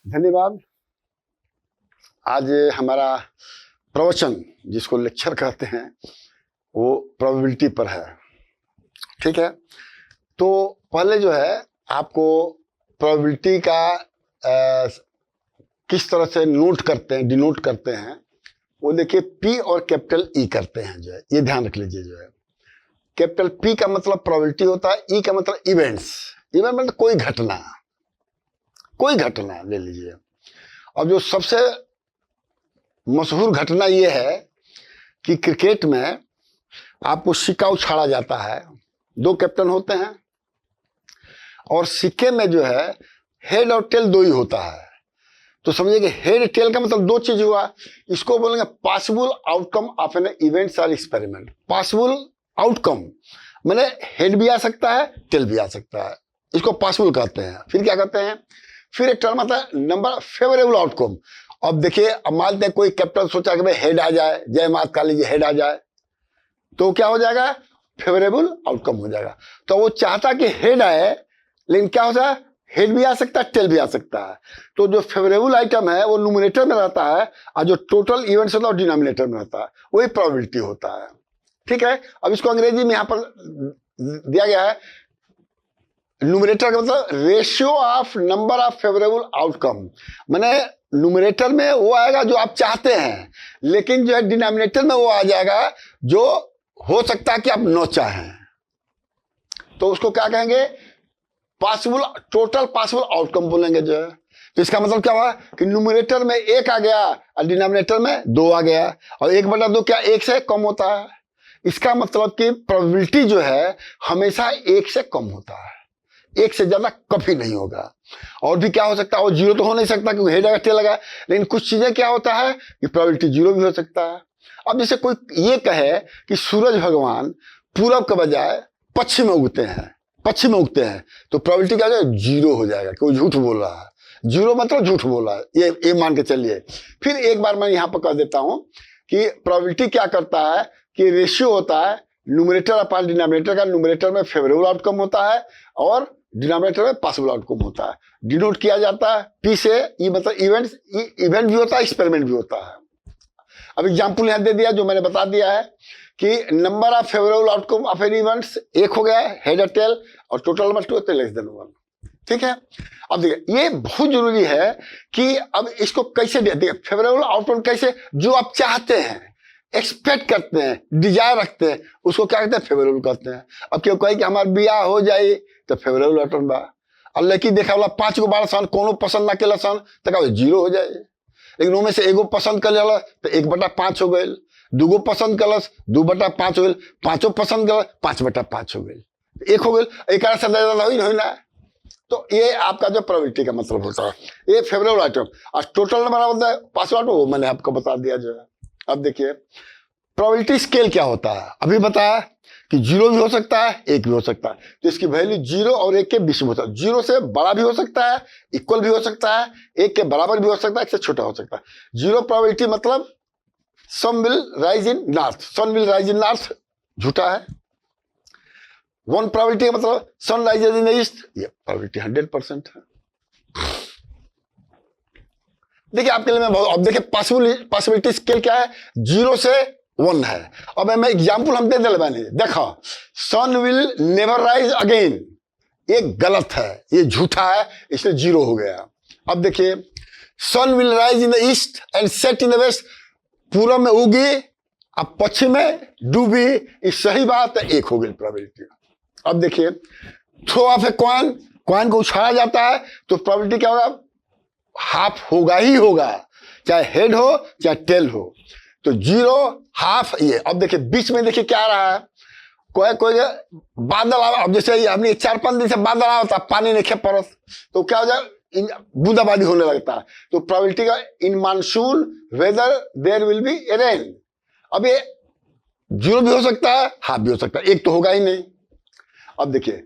धन्यवाद। आज हमारा प्रवचन, जिसको लेक्चर कहते हैं, वो प्रोबेबिलिटी पर है। ठीक है, तो पहले जो है आपको प्रोबेबिलिटी का किस तरह से नोट करते हैं, डिनोट करते हैं, वो देखिए पी और कैपिटल ई करते हैं। जो है ये ध्यान रख लीजिए। जो है कैपिटल पी का मतलब प्रोबेबिलिटी होता है, ई का मतलब इवेंट्स। इवेंट मतलब कोई घटना, कोई घटना ले लीजिए। और जो सबसे मशहूर घटना ये है कि क्रिकेट में आपको सिक्का उछाला जाता है, दो कैप्टन होते हैं और सिक्के में जो है हेड और टेल दो ही होता है। तो समझिए कि हेड टेल का मतलब दो चीज हुआ। इसको बोलेंगे possible outcome of an events और एक्सपेरिमेंट। पॉसिबल आउटकम माने हेड भी आ सकता है, टेल भी आ सकता है, इसको पॉसिबल कहते हैं। फिर क्या कहते हैं, फिर एक टर्म आता है नंबर फेवरेबल आउटकम। अब देखिए, अब मानते हैं कोई कैप्टन सोचा कि भाई हेड आ जाए, जय मात काली जी हेड आ जाए, तो क्या हो जाएगा, फेवरेबल आउटकम हो जाएगा। तो वो चाहता कि हेड आए, लेकिन क्या होता है, हेड भी आ सकता है, टेल भी आ सकता है। तो जो फेवरेबल आइटम है वो न्यूमरेटर में रहता है और जो टोटल इवेंट्स होता है वो डिनोमिनेटर में रहता है, वही प्रोबेबिलिटी होता है। ठीक है, अब इसको अंग्रेजी में यहां पर दिया गया है, न्यूमरेटर का मतलब ratio of number of favourable outcome. माने न्यूमरेटर में वो आएगा जो आप चाहते हैं, लेकिन जो है डिनोमिनेटर में वो आ जाएगा जो हो सकता है कि आप न चाहें। तो उसको क्या कहेंगे, पॉसिबल, टोटल पॉसिबल आउटकम बोलेंगे। जो है तो इसका मतलब क्या हुआ कि न्यूमरेटर में एक आ गया और डिनोमिनेटर में दो आ गया, और एक बटा दो क्या एक से कम होता है। इसका मतलब कि प्रोबेबिलिटी जो है हमेशा एक से कम होता है, एक से ज्यादा कभी नहीं होगा। और भी क्या हो सकता है, वो जीरो तो हो नहीं सकता क्योंकि हेड टेल लगा, लेकिन कुछ चीजें क्या होता है कि प्रोबेबिलिटी जीरो भी हो सकता है। अब जैसे कोई ये कहे कि सूरज भगवान पूरब के बजाय पश्चिम में उगते हैं, पश्चिम में उगते हैं, तो प्रोबेबिलिटी क्या हो जाएगा, जीरो हो जाएगा, कोई झूठ बोल रहा है। जीरो मतलब झूठ बोल रहा है, ये मान के चलिए। फिर एक बार मैं यहां पर कह देता हूं कि प्रोबेबिलिटी क्या करता है कि रेशियो होता है न्यूमरेटर अपॉन डिनोमिनेटर का। न्यूमरेटर में फेवरेबल आउटकम होता है और डिनोमिनेटर में पॉसिबल आउटकम होता है। डिनोट किया जाता है पी से, ई मतलब इवेंट्स, इवेंट भी होता है, एक्सपेरिमेंट भी होता है। अब एग्जांपल यहां दे दिया, जो मैंने बता दिया है कि number of favourable outcome of an events एक हो गया है, हेड और टेल, और टोटल नंबर टू होते लेस देन वन। ठीक है, अब देखिए ये बहुत जरूरी है कि अब इसको कैसे देखिए फेवरेबल आउटकम कैसे, जो आप चाहते हैं, एक्सपेक्ट करते हैं, डिजायर रखते हैं, उसको क्या कहते हैं, फेवरेबल कहते हैं। अब क्यों कहे कि हमारा ब्याह हो जाए तो फेवरेबल आउटकम बा, और लड़की देखा वाला 5 गो 12 सन कोनो पसंद ना केला सन तो जीरो हो जाए। लेकिन उनमें से एगो पसंद कर लिया तो 1/5 हो गए, दूगो पसंद कलस 2/5 हो गए, पांचों पसंद कर 5/5 हो गए, एक हो गए, एक से नहीं ना। तो ये आपका जो प्रोबेबिलिटी का मतलब होता है, ये फेवरेबल आइटम। और टोटल नंबर होता है पॉसिबल आउटकम, वो मैंने आपको बता दिया जो है। अब देखिए प्रोबेबिलिटी स्केल क्या होता है, अभी बताया कि जीरो भी हो सकता है, एक भी हो सकता है। तो इसकी वैल्यू जीरो और एक के बीच में होता है। जीरो से बड़ा भी हो सकता है, इक्वल भी हो सकता है, एक के बराबर भी हो सकता है, एक से छोटा हो सकता है। जीरो प्रोबेबिलिटी मतलब sun will rise in north, sun will rise in north झूठा है। 1 प्रोबेबिलिटी मतलब सन राइजेज इन ईस्ट, ये प्रोबेबिलिटी 100% है। देखिए आपके लिए मैं अब देखिए पॉसिबिलिटी स्केल क्या है, 0 से 1 है। अब मैं एग्जांपल हम दे दिले मैंने, देखो सन विल नेवर राइज अगेन, ये गलत है, ये झूठा है, इसलिए 0 हो गया। अब देखिए sun will rise in the east and set in the west, पूर्व में उगी अब पश्चिम में डूबी, ये सही बात है, 1 हो गई प्रोबेबिलिटी। अब देखिए throw of a coin, coin को उछाला जाता है तो प्रोबेबिलिटी क्या होगा, हाफ होगा ही होगा, चाहे हेड हो चाहे टेल हो। तो 0 हाफ ये। अब देखिए बीच में देखिए क्या आ रहा है, कोई बादल आ, अब जैसे हमने 4-5 दिन से बादल आ होता, पानी नहीं खेप पड़त, तो क्या हो जाए, बूंदाबांदी होने लगता है। तो प्रोबेबिलिटी का in monsoon weather there will be rain. अब ये 0 भी हो सकता है, हाफ भी हो सकता है, एक तो होगा ही नहीं। अब देखिए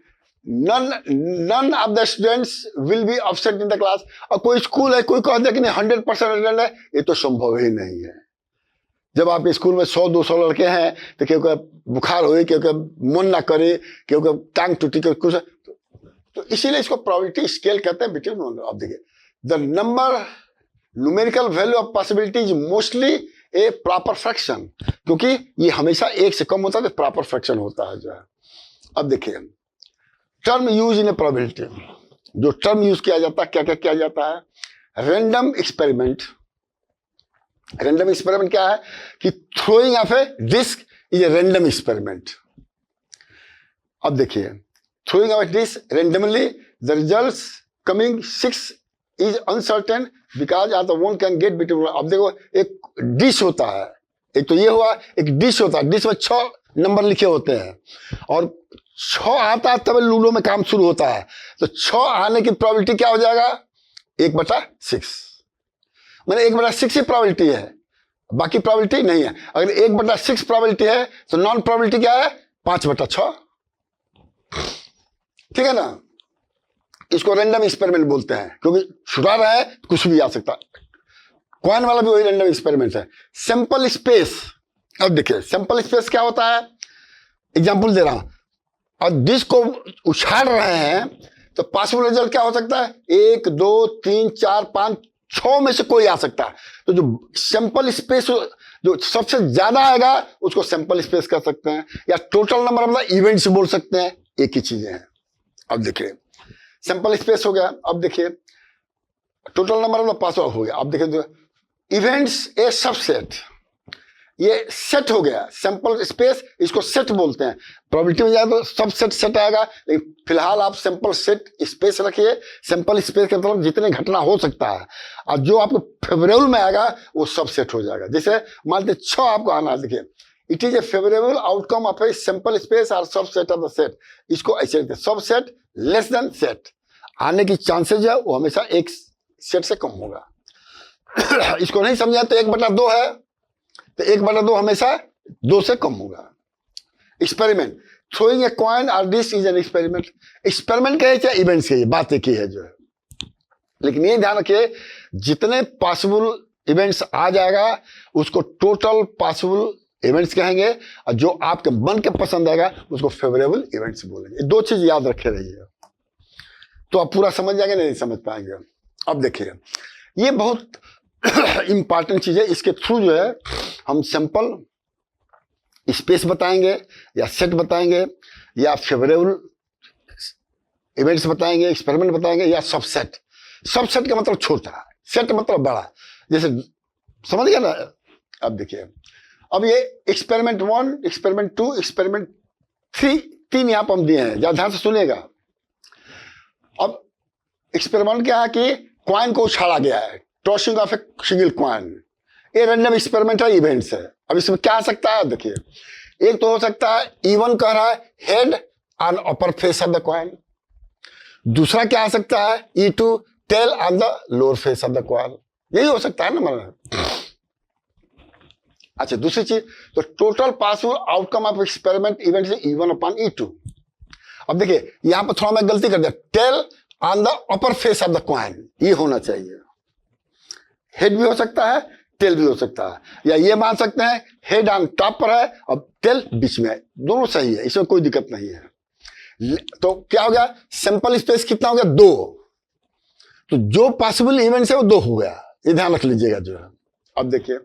none of the students will be absent in the class। और कोई स्कूल है, कोई कहता है कि नहीं 100% अटेंड है, ये तो संभव ही नहीं है। जब आपके स्कूल में 100-200 लड़के हैं तो क्योंकि बुखार हो, क्योंकि मन ना करे, क्योंकि टांग टूटी, कुछ तो इसीलिए इसको प्रोबेबिलिटी स्केल कहते हैं बिटवीन। अब देखिए the number numerical value of possibility is mostly A proper fraction, क्योंकि ये हमेशा एक से कम होता है तो प्रॉपर फ्रैक्शन होता है जो है। अब देखिए term use in A probability, जो टर्म यूज किया जाता है क्या क्या किया जाता है? Random experiment. रैंडम एक्सपेरिमेंट क्या है कि throwing of a disc is a random experiment. अब देखिए throwing of a disc randomly, the results coming 6 is uncertain because of the one can get between. अब देखो एक डिश होता है, एक तो ये हुआ, एक डिश होता है, डिश में 6 नंबर लिखे होते हैं और 6 आता है तब लूडो में काम शुरू होता है। तो 6 आने की प्रोबेबिलिटी क्या हो जाएगा? 1/6। मैंने 1/6 ही प्रोबेबिलिटी है, बाकी प्रोबेबिलिटी नहीं है। अगर 1/6 प्रोबेबिलिटी है तो नॉन प्रोबेबिलिटी क्या है? 5/6। ठीक है ना? इसको रैंडम एक्सपेरिमेंट बोलते हैं, क्योंकि छुड़ा रहा है कुछ भी आ सकता है। कॉइन वाला भी वही रैंडम एक्सपेरिमेंट है। सैंपल स्पेस, अब देखिए सैंपल स्पेस क्या होता है, एग्जांपल दे रहा हूं, और जिसको उछाल रहे हैं तो पॉसिबल रिजल्ट क्या हो सकता है? 1 2 3 4 5 6 में से कोई आ सकता है। तो जो सैंपल स्पेस जो सबसे ज्यादा आएगा उसको सैंपल स्पेस कह सकते हैं, या टोटल नंबर मतलब इवेंट्स बोल सकते हैं, एक ही चीजें हैं। अब देखिए सैंपल स्पेस हो गया, अब देखिए टोटल नंबर मतलब पास हो गया। अब देखिए इवेंट्स ए सबसेट, ये सेट हो गया। सैंपल स्पेस इसको सेट बोलते हैं। प्रोबेबिलिटी में जाए तो सब सेट आएगा, लेकिन फिलहाल आप सैंपल सेट स्पेस रखिए। सैंपल स्पेस के मतलब जितने घटना हो सकता है, और जो आपको फेवरेबल में आएगा वो सब सेट हो जाएगा। जैसे मान लीजिए 6 आपको आना, देखिए it is a favourable outcome of a sample space और सब सेट ऑफ द सेट। इसको ऐसे लिखते हैं, सब सेट लेस देन सेट, आने की चांसेज है वो हमेशा एक सेट से कम होगा। इसको नहीं समझा तो 1/2 है, तो 1/2 हमेशा 2 से कम होगा। एक्सपेरिमेंट, थ्रोइंग ए कॉइन और dish is an experiment. Experiment कहे चाहे इवेंट्स कहिए, बात एक ही है जो है। लेकिन ये ध्यान रखिए जितने पॉसिबल इवेंट्स आ जाएगा उसको टोटल पॉसिबल इवेंट्स कहेंगे, और जो आपके मन के पसंद आएगा उसको फेवरेबल इवेंट्स बोलेंगे। 2 चीज याद रखे रहिए, तो आप पूरा समझ जाएंगे, नहीं समझ पाएंगे। अब देखिए ये बहुत इंपॉर्टेंट चीज है, इसके थ्रू जो है हम सैंपल स्पेस बताएंगे, या सेट बताएंगे, या फेवरेबल इवेंट्स बताएंगे, एक्सपेरिमेंट बताएंगे, या सबसेट। सबसेट का मतलब छोटा, सेट मतलब बड़ा। जैसे समझ गया ना? अब देखिए अब ये एक्सपेरिमेंट 1, एक्सपेरिमेंट 2, एक्सपेरिमेंट 3, 3 यहां पर हम दिए हैं, ध्यान से सुनिएगा। अब एक्सपेरिमेंट क्या है कि कॉइन को उछाला गया है, tossing of a single coin. ये रैंडम एक्सपेरिमेंटल इवेंट्स है। अब इसमें क्या आ सकता है? देखिए एक तो हो सकता है E1 कह रहा है head on upper face of the coin. दूसरा क्या आ सकता है? E2 tail on the lower face of the coin. यही हो सकता है ना मतलब। अच्छा दूसरी चीज, तो total possible outcome of experiment event से E1/E2। अब देखिए यहां पर थोड़ा मैं गलती कर दिया, tail on the upper face of the coin, ये होना चाहिए। हेड भी हो सकता है, टेल भी हो सकता है, या ये मान सकते हैं हेड ऑन टॉप पर है और टेल बीच में है, दोनों सही है, इसमें कोई दिक्कत नहीं है। तो क्या हो गया? सैंपल स्पेस कितना हो गया? 2। तो जो पॉसिबल इवेंट्स है वो 2 हो गया, ये ध्यान रख लीजिएगा जो है। अब देखिए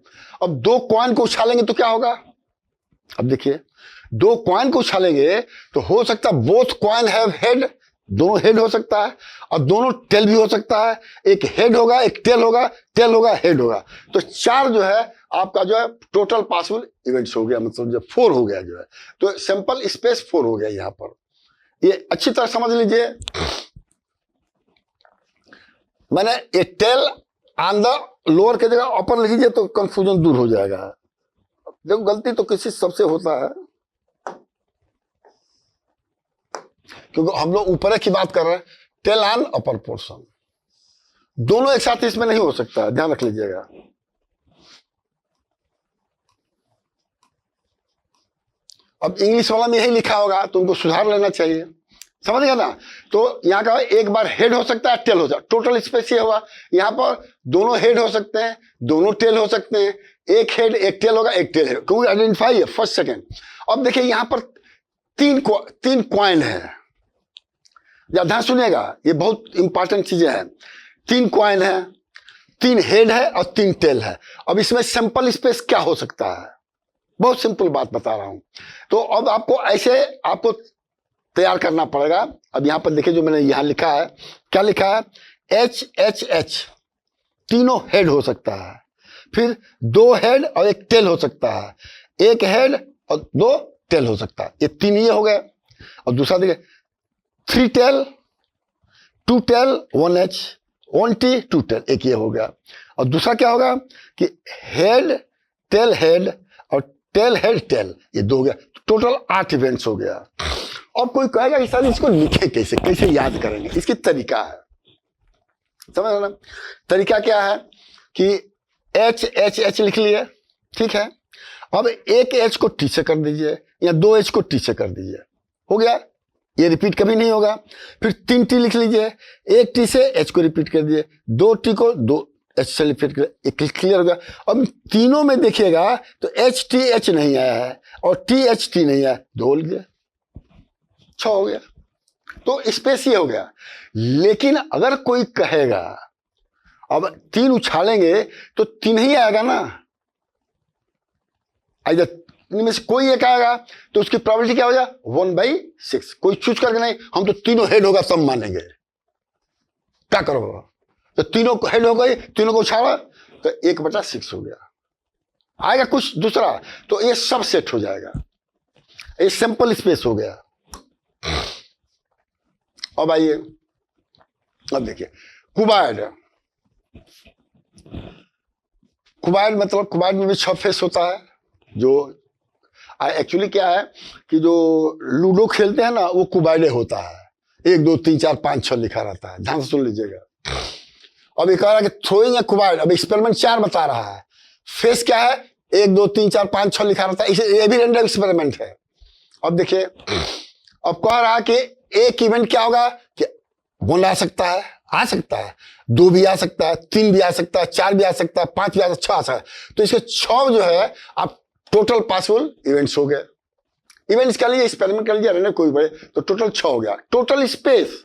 अब 2 कॉइन को उछालेंगे तो क्या होगा? अब देखिए 2 कॉइन को उछालेंगे तो हो सकता है बोथ कॉइन हैव हेड, दोनों हेड हो सकता है, और दोनों टेल भी हो सकता है। एक हेड होगा, एक टेल होगा, टेल होगा, हेड होगा। तो 4 जो है आपका जो है टोटल पॉसिबल इवेंट्स हो गया, मतलब जो 4 हो गया जो है। तो सैंपल स्पेस 4 हो गया यहां पर, ये अच्छी तरह समझ लीजिए। मैंने ये टेल ऑन द लोअर के जगह अपर लिख लीजिए तो कंफ्यूजन दूर हो जाएगा। देखो गलती तो किसी सबसे होता है, क्योंकि हम लोग ऊपर की बात कर रहे हैं, टेल ऑन अपर पोर्शन, दोनों एक साथ इसमें नहीं हो सकता, ध्यान रख लीजिएगा। अब इंग्लिश वाला में यही लिखा होगा तो उनको सुधार लेना चाहिए, समझ गया ना? तो यहाँ का एक बार हेड हो सकता है, टेल हो सकता है, टोटल स्पेस ये हुआ। यहाँ पर दोनों हेड हो सकते हैं, दोनों टेल हो सकते हैं, एक हेड एक टेल होगा, एक टेल है, क्योंकि आइडेंटिफाई है फर्स्ट सेकेंड। अब देखिए यहाँ पर 3 कॉइन है, ध्यान सुनिएगा, ये बहुत इंपॉर्टेंट चीजें हैं। 3 कॉइन है, 3 हेड है और 3 टेल है। अब इसमें सैंपल स्पेस क्या हो सकता है? बहुत सिंपल बात बता रहा हूं। तो अब आपको ऐसे आपको तैयार करना पड़ेगा। अब यहां पर देखिए जो मैंने यहां लिखा है, क्या लिखा है? एच एच एच, तीनों हेड हो सकता है। फिर 2 हेड और 1 टेल हो सकता है, 1 हेड और 2 टेल हो सकता है। ये 3 ये हो गए। और दूसरा देखिए 3 tail, 2 tail, 1 H, 1 T, 2 tail, एक ये हो गया। और दूसरा क्या होगा कि हेड हेड और टेल हेड टेल, ये 2 हो गया। टोटल 8 इवेंट्स हो गया। अब कोई कहेगा कि सर इसको लिखे कैसे, कैसे याद करेंगे? इसकी तरीका है, समझ रहे ना? तरीका क्या है कि एच एच एच लिख लिए, ठीक है। अब 1 एच को टी से कर दीजिए या 2 एच को टी से कर दीजिए, हो गया। ये रिपीट कभी नहीं होगा। फिर 3 टी लिख लीजिए, 1 टी से एच को रिपीट कर दीजिए, 2 टी को 2 एच से रिपीट कर, एक क्लियर हो गया। अब तीनों में देखिएगा तो एच टी एच नहीं आया है और टी एच टी नहीं आया, 2 हो गया, 6 हो गया। तो स्पेस ये हो गया। लेकिन अगर कोई कहेगा अब 3 उछालेंगे तो 3 ही आएगा ना, इनमें से कोई एक आएगा तो उसकी प्रोबेबिलिटी क्या हो जाए? 1/6। कोई चूज करके नहीं, हम तो तीनों हेड होगा तब मानेंगे। क्या करो? तो तीनों हेड हो गए, तीनों को उछाला तो 1/6 हो गया। आएगा कुछ दूसरा तो ये सब सेट हो जाएगा। ये सिंपल स्पेस हो गया। अब आइए, अब देखिए कुबायड। कुबायड मतलब कुबायड में भी 6 फेस होता है। जो एक्चुअली क्या है कि जो लूडो खेलते हैं ना वो कुबायडे होता है। 1 2 3 4 5 6 लिखा रहता है, ध्यान से सुन लीजिएगा। अब ये कह रहा है कि थ्रोइंग ए कुबायड। अब एक्सपेरिमेंट 4 बता रहा है। फेस क्या है? 1 2 3 4 5 6 लिखा रहता है, ये भी रैंडम एक्सपेरिमेंट है। अब देखिए, अब कह रहा है कि एक इवेंट क्या होगा कि 1 आ सकता है, 2 भी आ सकता है, 3 भी आ सकता है, 4 भी आ सकता है, 5 भी आ सकता है, 6 आ सकता है। तो इसके 6 जो है आप टोटल पॉसिबल इवेंट्स हो गए। इवेंट्स का लिए एक्सपेरिमेंट कर लिया रहने कोई बड़े, तो टोटल 6 हो गया, टोटल स्पेस।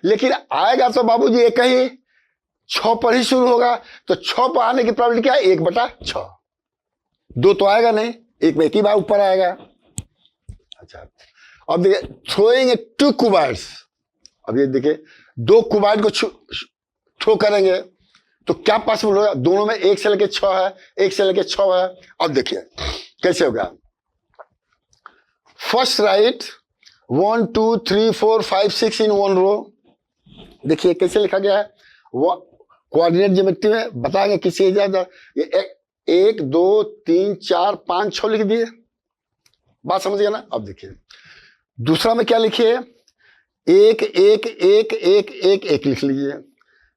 लेकिन आएगा तो बाबूजी एक ही 6 पर ही शुरू होगा। तो 6 पर आने की प्रोबेबिलिटी क्या है? 1/6। 2 तो आएगा नहीं, 1 में एक ही बार ऊपर आएगा। अच्छा, अब देखिए थ्रोइंग 2 कुबायड्स। अब ये देखिए 2 कुबायड को थ्रो करेंगे तो क्या पॉसिबल होगा? दोनों में 1 से लेके 6 है, 1 से लेके 6 है। अब देखिए कैसे होगा। फर्स्ट राइट 1 2 3 4 5 6 इन 1 रो। देखिए कैसे लिखा गया है, वो कोऑर्डिनेट ज्योमेट्री में बताएंगे किसी ज्यादा। ये 1 2 3 4 5 6 लिख दिए, बात समझ गया ना? अब देखिए दूसरा में क्या लिखिए, 1 1 1 1 1 1 लिख लीजिए।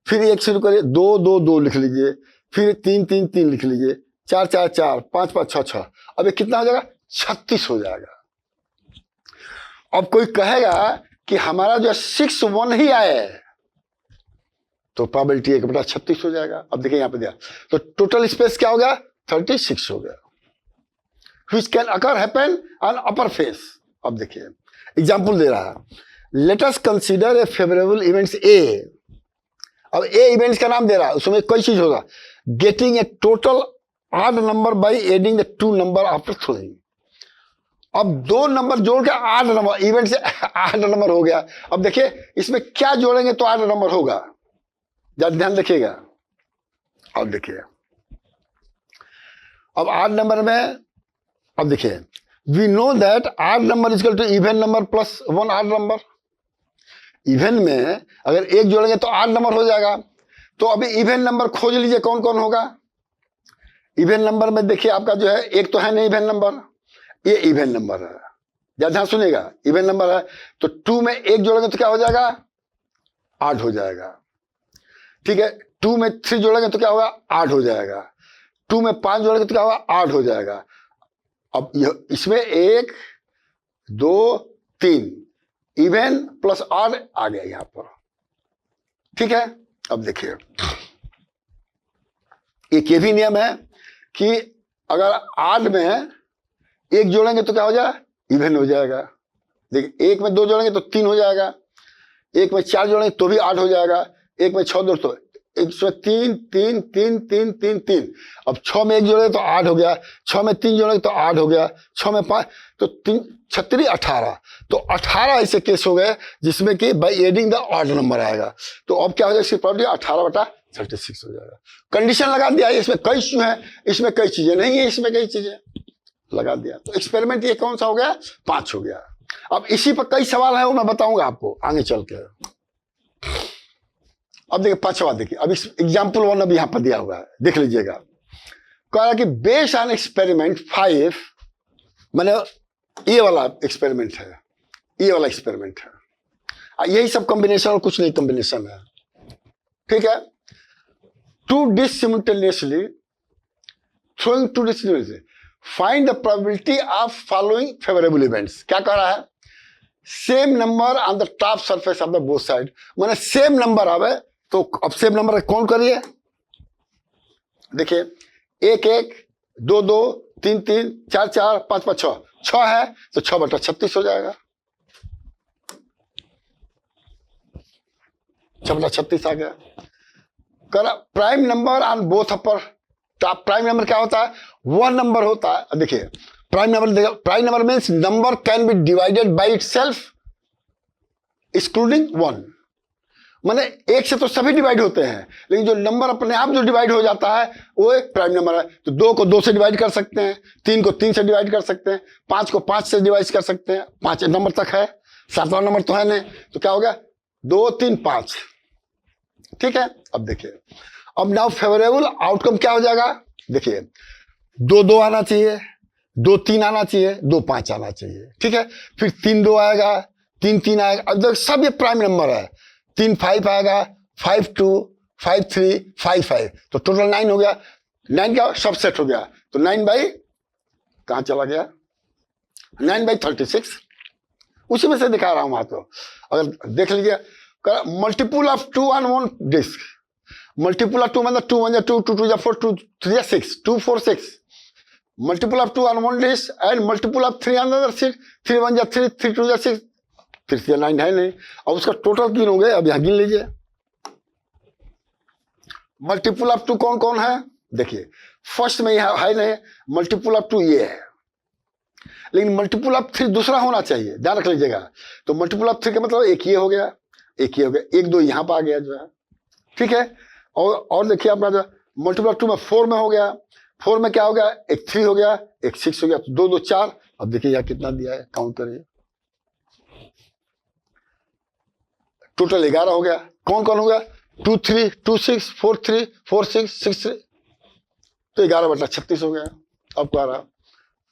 फिर 1 शुरू करिए, 2 2 2 लिख लीजिए। फिर 3 3 3 लिख लीजिए। 4 4 4 5 5 6 6। अब ये कितना हो जाएगा? 36 हो जाएगा। अब कोई कहेगा कि हमारा जो 6 1 ही आए तो प्रोबेबिलिटी 1/36 हो जाएगा। अब देखिए यहां पे दिया, तो टोटल स्पेस क्या हो गया? 36 हो गया। Which can occur happen on upper face। अब देखिए एग्जाम्पल दे रहा है, let us consider a favourable events A. अब ए इवेंट्स का नाम दे रहा है, उसमें कोई चीज होगा getting a total odd number by adding the 2 number after throwing. अब 2 नंबर जोड़ के 8 नंबर, इवेंट से 8 नंबर हो गया। अब देखिए इसमें क्या जोड़ेंगे तो 8 नंबर होगा, ज्यादा ध्यान रखिएगा। अब देखिए अब 8 नंबर में, अब देखिए we know that odd number is equal to even number plus 1 odd number. Even में अगर 1 जोड़ेंगे तो 8 नंबर हो जाएगा। तो अभी इवन नंबर खोज लीजिए कौन कौन होगा। इवन नंबर में देखिए आपका जो है एक तो है नहीं इवन नंबर, ये इवन नंबर है, ध्यान सुनिएगा। इवन नंबर है तो 2 में 1 जोड़ेंगे तो क्या हो जाएगा? 8 हो जाएगा। ठीक है, 2 में 3 जोड़ेंगे तो क्या होगा? 8 हो जाएगा। 2 में 5 जोड़ेंगे तो क्या होगा? 8 हो जाएगा। अब इसमें 1 2 3 इवन प्लस ऑड आ गया यहां पर, ठीक है। अब देखिए एक ये भी नियम है कि अगर ऑड में 1 जोड़ेंगे तो क्या हो जाए? इवन हो जाएगा। देखिए 1 में 2 जोड़ेंगे तो 3 हो जाएगा, 1 में 4 जोड़ेंगे तो भी 8 हो जाएगा, 1 में 6 जोड़ तो इसमें 3 3 3 3 3 3, अब 6 में 1 जोड़े तो 8 हो गया, 6 में 3 जोड़े तो 8 हो गया, 6 में 5 तो 3 36 18, तो 18 ऐसे केस हो गए जिसमें कि by adding the odd number आएगा। तो अब क्या हो जाएगा, इसकी प्रॉपर्टी 18/36 हो जाएगा। कंडीशन लगा दिया, इसमें कई इश्यू है, इसमें कई चीजें नहीं है, इसमें कई चीजें लगा दिया। तो एक्सपेरिमेंट ये कौन सा हो गया, 5 हो गया। अब इसी पर कई सवाल है, वो मैं बताऊंगा आपको आगे चल के। अब देखिए 5वां, देखिए अब एग्जाम्पल 1 अब यहां पर दिया हुआ है, देख लीजिएगा। कह रहा कि बेस्ड ऑन एक्सपेरिमेंट 5, मैंने ये वाला एक्सपेरिमेंट है, ये वाला एक्सपेरिमेंट है, यही सब कॉम्बिनेशन और कुछ नहीं कॉम्बिनेशन है, ठीक है। 2 dish simultaneously throwing 2 dish simultaneously, find the probability of following favourable events. क्या कह रहा है, same number on the top surface of the both side, मैंने सेम नंबर आवे तो अब सेम नंबर कौन करिए, देखिए 1 1 2 2 3 3 4 4 5 5 6, 6 है तो 6/36 हो जाएगा, 6/36 आ गया। कर prime number on both upper top, prime number क्या होता है, वह नंबर होता है, देखिए prime number means number can be divided by itself excluding 1, माने 1 से तो सभी डिवाइड होते हैं, लेकिन जो नंबर अपने आप जो डिवाइड हो जाता है वो एक प्राइम नंबर है। तो 2 को 2 से डिवाइड कर सकते हैं, 3 को 3 से डिवाइड कर सकते हैं, 5 को 5 से डिवाइड कर सकते हैं, 5 नंबर तक है, 7वां नंबर तो है नहीं, तो क्या हो गया 2 3 5, ठीक है। अब देखिए, अब नाउ फेवरेबल आउटकम क्या हो जाएगा, देखिए 2 2 आना चाहिए, 2 3 आना चाहिए, 2 5 आना चाहिए, ठीक है। फिर 3 2 आएगा, 3 3 आएगा, अब देख सब ये प्राइम नंबर है, 3 5 आएगा, 5 2 5 3 5 5, तो टोटल 9 हो गया, 9 का सबसेट हो गया, तो 9 बाई कहां चला गया, 9/36, उसी में से दिखा रहा हूं वहां। तो अगर देख लीजिए, multiple of 2 on 1 disc, multiple of 2 मतलब 2 1 2 2 2 4 2 3 6 2 4 6, multiple of 2 on 1 disc and multiple of 3 on other disc, 3 1 3 3 2 6, 3 3 9 है नहीं, अब उसका टोटल 3 हो गए, अब यहां गिन लीजिए। मल्टीपुल ऑफ 2 कौन कौन है, देखिए फर्स्ट में यह है नहीं, मल्टीपुल ऑफ 2 ये है, लेकिन मल्टीपुल ऑफ 3 दूसरा होना चाहिए, ध्यान रख लीजिएगा। तो मल्टीपुल ऑफ 3 का मतलब एक ये हो गया, एक ये हो गया, 1 2 यहां पर आ गया जो है, ठीक है। और देखिए आपका जो मल्टीपुल ऑफ 2 में 4 में हो गया, 4 में क्या हो गया, एक 3 हो गया, एक 6 हो गया, तो 2 2 4, अब देखिए यहां कितना दिया है, काउंट करिए, टोटल 11 हो गया। कौन कौन हो गया, 2 3 2 6 4 3 4 6 6 3, तो 11/36 हो गया। अब कह रहा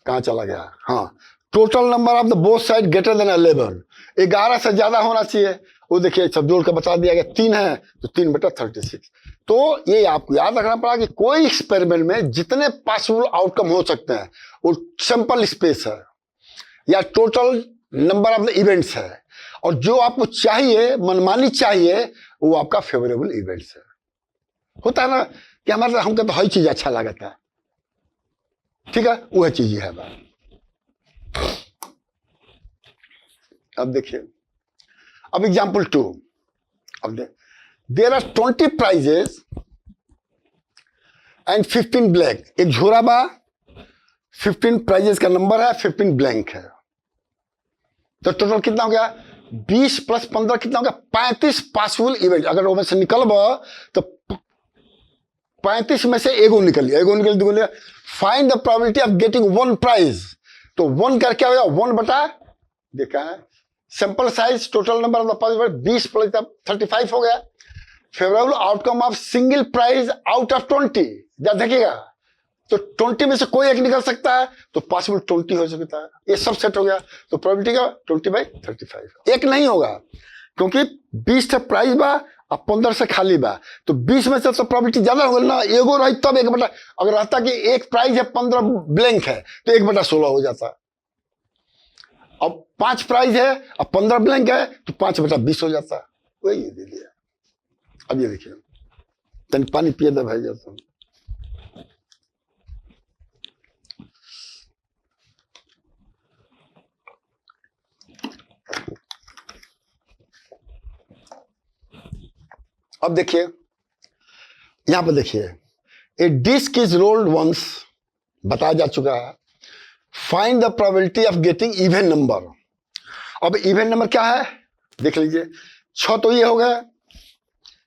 कहां चला गया, हाँ total number of the both side greater than 11, 11 से ज्यादा होना चाहिए, वो देखिए सब जोड़ कर बता दिया गया, 3 है तो 3/36। तो ये आपको याद रखना पड़ा कि कोई एक्सपेरिमेंट में जितने पॉसिबल आउटकम हो सकते हैं वो सैंपल स्पेस है या total number of the events है, और जो आपको चाहिए मनमानी चाहिए वो आपका फेवरेबल इवेंट्स है। होता है ना कि हमारे हमको तो हर चीज अच्छा लगता है, ठीक है, वह चीज है बात। अब देखिए, अब एग्जाम्पल 2, अब there are 20 prizes and 15 blank, एक झोरा बा, 15 प्राइजेस का नंबर है, 15 ब्लैंक है, तो टोटल कितना हो गया, 20 + 15 कितना हो गया, 35 पॉसिबल इवेंट। अगर वो में से निकलब तो 35 में से एगो निकल लिया, एगो निकल, दूगो लिया, find the probability of getting 1 prize, तो 1 कर क्या हो गया, 1 बटा देखा है, sample size total number of the possible 20 + 35 हो गया। Favourable outcome of single prize out of 20, जब देखिएगा तो 20 में से कोई एक निकल सकता है, तो पॉसिबल 20 हो सकता है, ये सब सेट हो गया, तो प्रोबेबिलिटी का 20/35, एक नहीं होगा क्योंकि 20 से प्राइज बा और 15 से खाली बा, तो 20 में से तो प्रोबेबिलिटी ज्यादा होगा ना, एगो रही तब 1 बटा, अगर रहता कि एक प्राइज है 15 ब्लैंक है तो 1/16 हो जाता, अब 5 प्राइज है और 15 ब्लैंक है तो 5/20 हो जाता, वही दे दिया। अब ये देखिए, तन पानी पिए दे भाई जाता, अब देखिए यहां पर देखिए, ए डिस्क इज रोल्ड वंस, बताया जा चुका है। Find the probability of getting even number. अब इवन नंबर क्या है देख लीजिए, 6 तो ये हो गया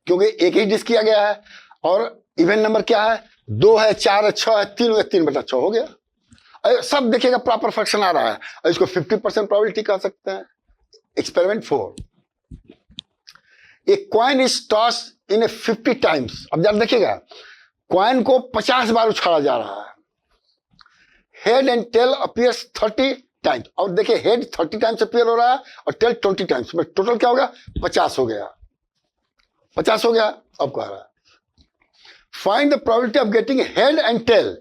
क्योंकि एक ही डिस्क किया गया है, और इवन नंबर क्या है, 2 है, 4 है, 6 है, 3 हो गया, 3/6 हो गया। सब देखिएगा प्रॉपर फ्रैक्शन आ रहा है, और इसको 50% प्रोबेबिलिटी कह सकते हैं। Experiment 4, a coin is toss in A 50 times. अब जरा देखिएगा, कॉइन को 50 बार उछाला जा रहा है। Head and tail appears 30 times. और देखिए, हेड 30 टाइम्स अपीयर हो रहा है और टेल 20 टाइम्स, टोटल क्या होगा, 50 हो गया। 50 हो गया। अब कह रहा है find the probability of getting head and tail.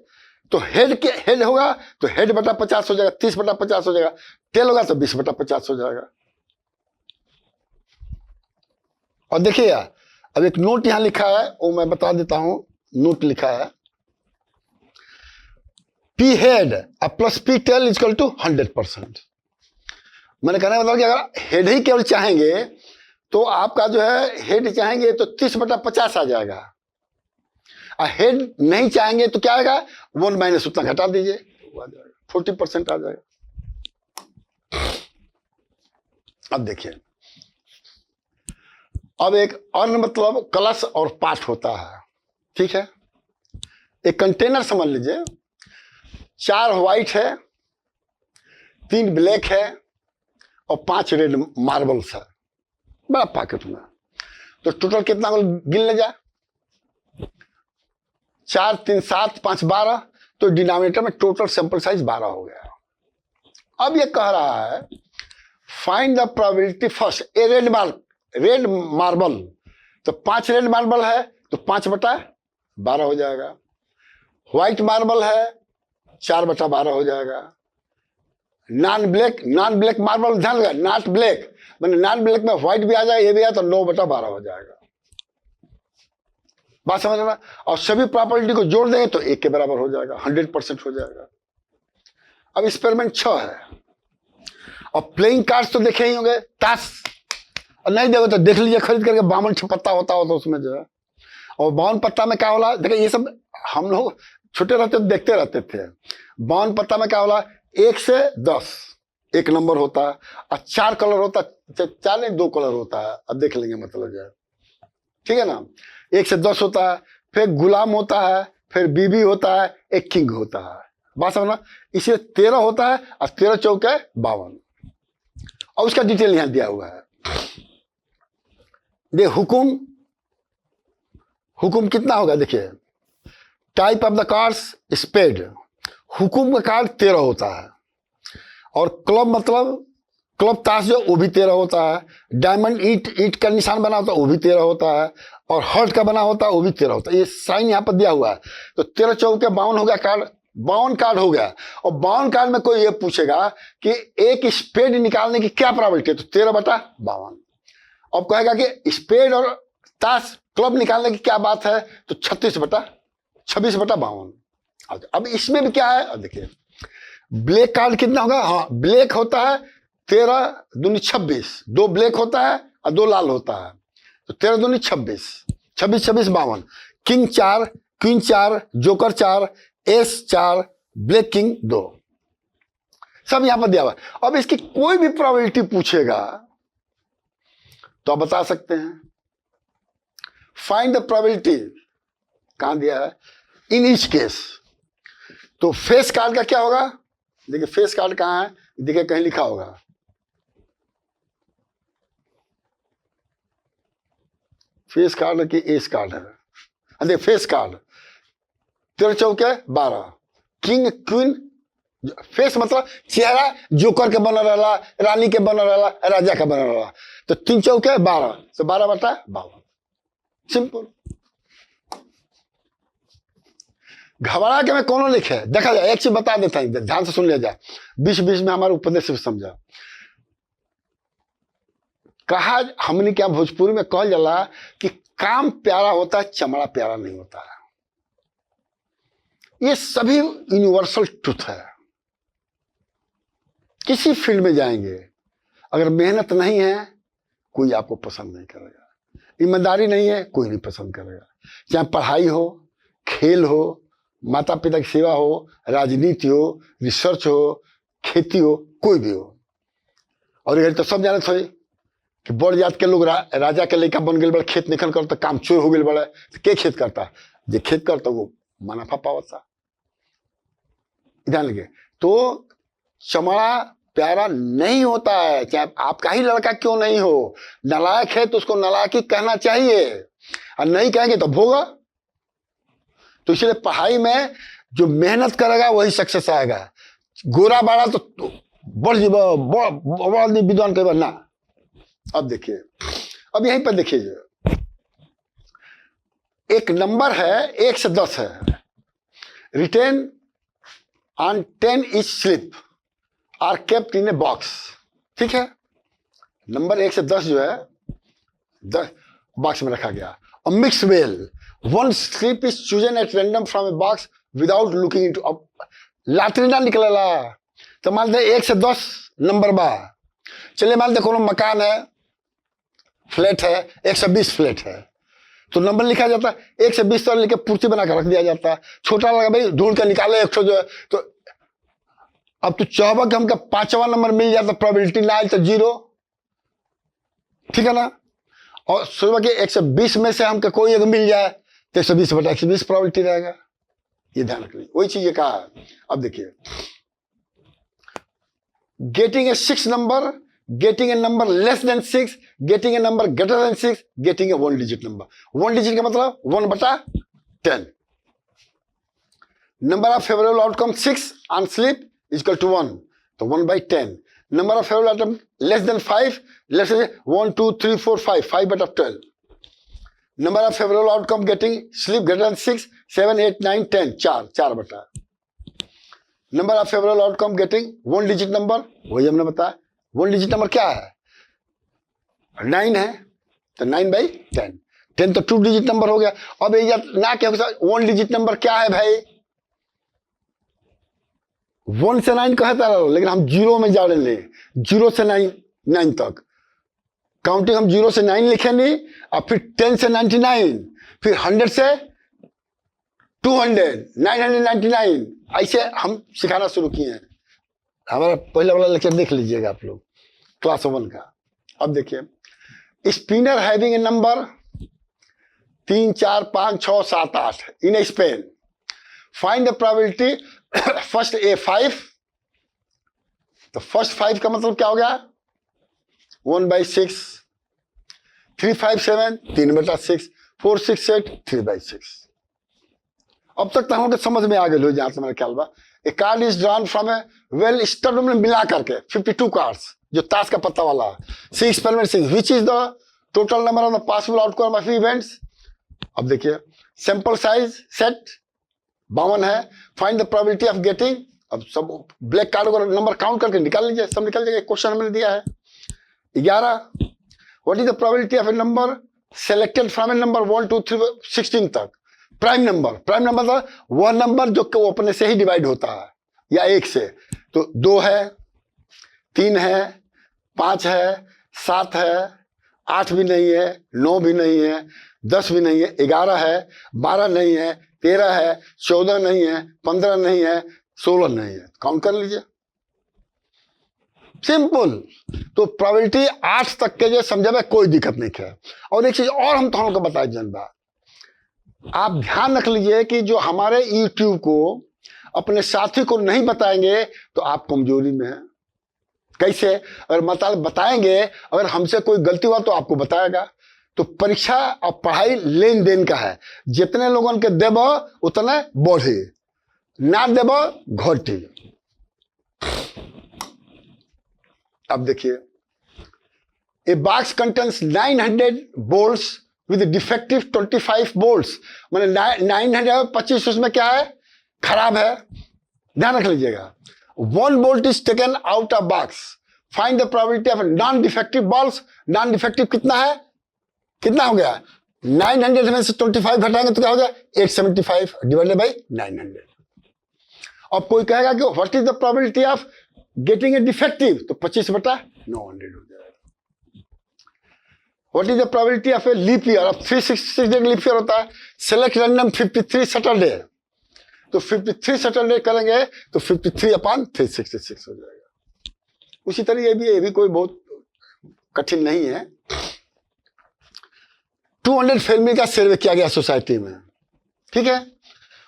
तो हेड होगा तो हेड बटा 50 हो जाएगा, 30/50 हो जाएगा। टेल होगा तो 20/50 हो जाएगा। और देखिए यार, अब एक नोट यहां लिखा है, वो मैं बता देता हूं। नोट लिखा है, P head plus P tail equal to 100%। मैंने कहने मतलब कि अगर हेड ही केवल चाहेंगे तो आपका जो है, हेड चाहेंगे तो 30/50 आ जाएगा, और हेड नहीं चाहेंगे तो क्या आएगा, 1 माइनस उतना घटा दीजिए, 40% आ जाएगा। अब देखिए, अब एक अन्य मतलब कलश और पाठ होता है, ठीक है। एक कंटेनर समझ लीजिए, 4 व्हाइट है, 3 ब्लैक है और 5 रेड मार्बल्स है, बड़ा पैकेट में। तो टोटल कितना गिन ले जाए, 4 3 7 5 12, तो डिनोमिनेटर में टोटल सैंपल साइज 12 हो गया। अब ये कह रहा है find the probability first A red marble. तो 5 रेड मार्बल है तो 5/12 हो जाएगा। व्हाइट मार्बल है 4/12 हो जाएगा। नॉन ब्लैक मार्बल, ध्यान लगा, नॉट ब्लैक, मैंने नॉन ब्लैक में व्हाइट भी आ जाए, ये भी आया तो 9/12 हो जाएगा। बात समझ रहा। और सभी प्रॉपर्टी को जोड़ देंगे तो 1 के बराबर हो जाएगा, 100% हो जाएगा। अब एक्सपेरिमेंट 6 है। और प्लेइंग कार्ड्स तो देखे ही होंगे, ताश, और नहीं देखो तो देख लीजिए खरीद करके, 52 पत्ता होता हो तो उसमें जो है, और 52 पत्ता में क्या होला, देखिए ये सब हम लोग छोटे रहते तो देखते रहते थे। 52 पत्ता में क्या होला, 1 से 10 एक नंबर होता है, और 4 कलर होता है, 4 नहीं 2 कलर होता है। अब देख लेंगे मतलब जो है, ठीक है ना। 1 से 10 होता है, फिर गुलाम होता है, फिर बीबी होता है, एक किंग होता है। बात समझना, इसलिए 13 होता है, और 13 चौके 52, और उसका डिटेल यहां दिया हुआ है। दे हुकुम कितना होगा, देखिए, type of the cards spade. हुकुम का कार्ड 13 होता है, और क्लब मतलब क्लब ताश जो, वो भी 13 होता है। डायमंड ईट का निशान बना होता है, वो भी 13 होता है, और हर्ट का बना होता है, वो भी 13 होता है। ये साइन यहाँ पर दिया हुआ है। तो 13 चौके 52 हो गया कार्ड, 52 कार्ड हो गया। और 52 कार्ड में कोई ये पूछेगा कि एक स्पेड निकालने की क्या प्रोबेबिलिटी है, तो 13/52। अब कहेगा कि स्पेड और ताश क्लब निकालने की क्या बात है, तो 26/52। अब इसमें भी क्या है, अब देखिए, ब्लैक कार्ड कितना होगा, हाँ ब्लैक होता है 13 दूनी 26, 2 ब्लैक होता है और 2 लाल होता है, तो 13 दूनी 26, 26 26 52। King 4, queen 4, joker 4, S 4, black king 2, सब यहां पर दिया हुआ। अब इसकी कोई भी प्रोबेबिलिटी पूछेगा तो आप बता सकते हैं। फाइंड द प्रोबेबिलिटी, कहां दिया है, इन ईच केस। तो फेस कार्ड का क्या होगा, देखिए फेस कार्ड कहां है, देखिए कहीं लिखा होगा, फेस कार्ड की एस कार्ड है, देखिए फेस कार्ड 13 चौके 12, किंग क्वीन, फेस मतलब चेहरा, जोकर के बना रहा, रानी के बना रहा, राजा का बना रहा, तो 3 चौके 12, तो 12/52, सिंपल। घबरा के मैं कौन लिखे, देखा जाए, एक चीज बता देता हूं, ध्यान से सुन लिया जाए, बीच बीच में हमारे उपदेश से समझा। कहा हमने क्या भोजपुरी में कह जाला कि काम प्यारा होता है, चमड़ा प्यारा नहीं होता है। ये सभी यूनिवर्सल ट्रुथ है। किसी फील्ड में जाएंगे, अगर मेहनत नहीं है, कोई आपको पसंद नहीं करेगा। ईमानदारी नहीं है, कोई नहीं पसंद करेगा। चाहे पढ़ाई हो, खेल हो, माता पिता की सेवा हो, राजनीति हो, रिसर्च हो, खेती हो, कोई भी हो। और ये तो सब जाने थोड़ी कि बड़ जात के लोग राजा के लड़का बन गए बड़े, खेत निकल कर तो काम चोर हो गए बड़े, तो के खेत करता? जो खेत करता वो मुनाफा पावता। ध्यान लगे। तो चमड़ा प्यारा नहीं होता है, चाहे आपका ही लड़का क्यों नहीं हो। नालायक है तो उसको नालायक ही कहना चाहिए, और नहीं कहेंगे तो भोगा। तो इसलिए पढ़ाई में जो मेहनत करेगा वही सक्सेस आएगा। गोरा बाड़ा तो बड़ विद्वान कह ना। अब देखिए, अब यहीं पर देखिए, एक नंबर है 1 से 10 है, written on 10 each slip are kept in a box. ठीक है, नंबर 1 से 10 जो है 10 बॉक्स में रखा गया। अ mix well, one slip is chosen at random from a box without looking into. अब लॉटरी ना निकलेला तो मान दे 1 से 10 नंबर बा। चलिए मान दे कोनो मकान है, फ्लैट है, 120 फ्लैट है, तो नंबर लिखा जाता है 1 से 20 तक लिखे पूर्ति बना कर रख दिया जाता है। छोटा लगा भाई ढूंढ के निकाले 100 जो है, तो अब तो चाहबा कि हमका 5वां नंबर मिल जाता, प्रोबेबिलिटी ना आए तो 0। ठीक है ना। और सोचबा कि 120 में से हमका कोई अगर मिल जाए तो 120/120 प्रोबेबिलिटी रहेगा। ये ध्यान रखिए, वही चीज ये कहा। अब देखिए, getting a 6 number, getting a number less than 6, getting a number greater than 6, getting a 1 digit number. 1 digit का मतलब 1/10। Number of favourable outcome 6 on slip is equal to 1, तो 1/10। Number of favourable outcome less than 5, less than 1 2 3 4 5, 5/12। Number of favourable outcome getting slip greater than 6, 7 8 9 10, 4/4। Number of favourable outcome getting 1 digit number, वही हमने बताया। 1 digit number क्या है? 9 है, तो 9/10। 10 तो 2 digit number हो गया। अब ये ना क्या 1 डिजिट नंबर क्या है भाई? 1 से 9 कहता रहो, लेकिन हम 0 में जा रहे हैं, 0 से 9 तक काउंटिंग हम 0 से 9 लिखेंगे, और फिर 10 से 99, फिर 100 से 200, 999, ऐसे हम सिखाना शुरू किए हैं। हमारा पहला वाला लेक्चर देख लीजिएगा आप लोग, क्लास 1 का। अब देखिए, spinner having a number 3 4 5 6 7 8 in A Spain, find the probability first A5। तो फर्स्ट 5 का मतलब क्या हो गया? 1/6, 3 5 7 3/6, 4 6 8 3/6। अब तक तो हमको समझ में आ गए, जहां से मेरा ख्याल बा। A card is drawn from a well stud में मिला करके 52 कार्ड्स, जो ताश का पत्ता वाला। 6 experiment 6, which is the total number of the possible outcome of events. अब देखिए, सैंपल साइज सेट 52 है। Find the probability of getting. अब सब ब्लैक कार्ड को नंबर काउंट करके निकाल लीजिए, सब निकल जाएगा। क्वेश्चन हमने दिया है 11। What is the probability of A number selected from A number 1 2 3 16 तक। प्राइम नंबर, प्राइम नंबर था वह नंबर जो वो अपने से ही डिवाइड होता है, या 1 से। तो 2 है, 3 है, 5 है, 7 है, 8 भी नहीं है, 9 भी नहीं है, 10 भी नहीं है, 11 है, 12 नहीं है, 13 है, 14 नहीं है, 15 नहीं है, 16 नहीं है। काउंट कर लीजिए, सिंपल। तो प्रोबेबिलिटी 8 तक के जो समझे में कोई दिक्कत नहीं है। और एक चीज और हम तुम को बताए जनता, आप ध्यान रख लीजिए कि जो हमारे YouTube को अपने साथी को नहीं बताएंगे तो आप कमजोरी में हैं। कैसे? अगर मतलब बताएंगे, अगर हमसे कोई गलती हुआ तो आपको बताएगा। तो परीक्षा और पढ़ाई लेन देन का है, जितने लोगों के देव उतने बढ़े, ना देव घटे। अब देखिए, a box contains 900 bolts with defective 25 bolts, मैंने 925 उसमें क्या है? खराब है। ध्यान रख लीजिएगा। 1 bolt is taken out of box, find the probability of non defective balls. Non defective कितना है? कितना हो गया? 900 में से 25 घटाएंगे तो क्या हो गया? 875 डिवाइडेड बाई 900। अब कोई कहेगा कि what is the probability of getting a defective, तो 25/900 हो जाएगा। What is the probability of a leap year? अब 366 डे लीप ईयर होता है, सेलेक्ट रैंडम 53 सैटरडे, तो 53 सैटरडे करेंगे तो 53/366 हो जाएगा। उसी तरह ये भी कोई बहुत कठिन नहीं है। 200 फैमिली का सर्वे किया गया सोसाइटी में, ठीक है।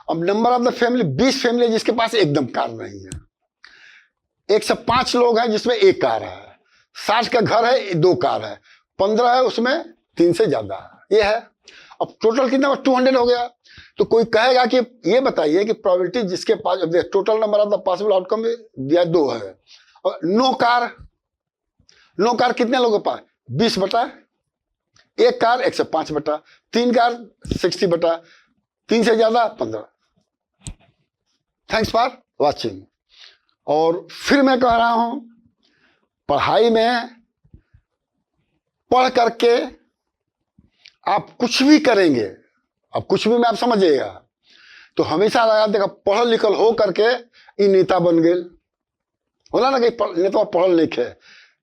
अब number of the family, 20 family जिसके पास एकदम कार नहीं है, 105 लोग हैं जिसमें एक कार है, 60 का घर है 2 कार है, 15 है उसमें 3 से ज्यादा है, ये है। अब टोटल कितना 200 हो गया। तो कोई कहेगा कि ये बताइए कि प्रोबेबिलिटी जिसके पास, total number of the possible outcome दिया 2 है, और नो कार कितने लोगों के पास 20 बटा 1 कार 105 बटा 3 कार 60 बटा 3 से ज्यादा 15। Thanks for watching. और फिर मैं कह रहा हूं, पढ़ाई में पढ़ करके आप कुछ भी करेंगे, अब कुछ भी में आप समझिएगा, तो हमेशा लगा देखा पढ़ल लिखल हो करके ई नेता बन गए, होला ना कि नेता पढ़ल लिखे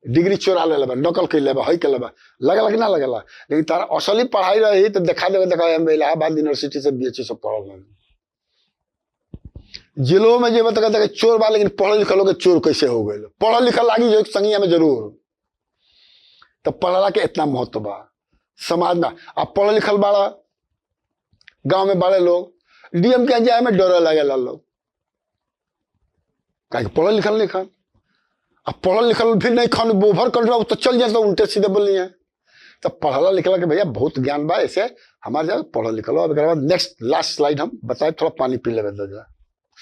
डिग्री चोरा ले लेबा, नकल कर लेबा, हई कर लेबा, लगला कि ना लगला। लेकिन तारा असली पढ़ाई रही तो देखा हम इलाहाबाद यूनिवर्सिटी से BHU से पढ़ल नहीं। जिलों में जो बता चोर बा, लेकिन पढ़ल लिखल हो चोर कैसे हो गए? पढ़ल लिखल लागी जो संगिया में जरूर, तो पढ़ला के इतना महत्व बा समाज में। आप पढ़ल लिखल बाड़ा, गांव में बड़े लोग DM के जाए में डर लगे लोग, कहीं पढ़ल लिखल नहीं खान। अब पढ़ल लिखल भी नहीं खान, बोभर कर तो चल जाए, तो उल्टे सीधे बोली है। तब पढ़ला लिखला के भैया बहुत ज्ञान बा, ऐसे हमारे जगह पढ़ल लिखल। अब नेक्स्ट लास्ट स्लाइड हम बताए, थोड़ा पानी पी ले।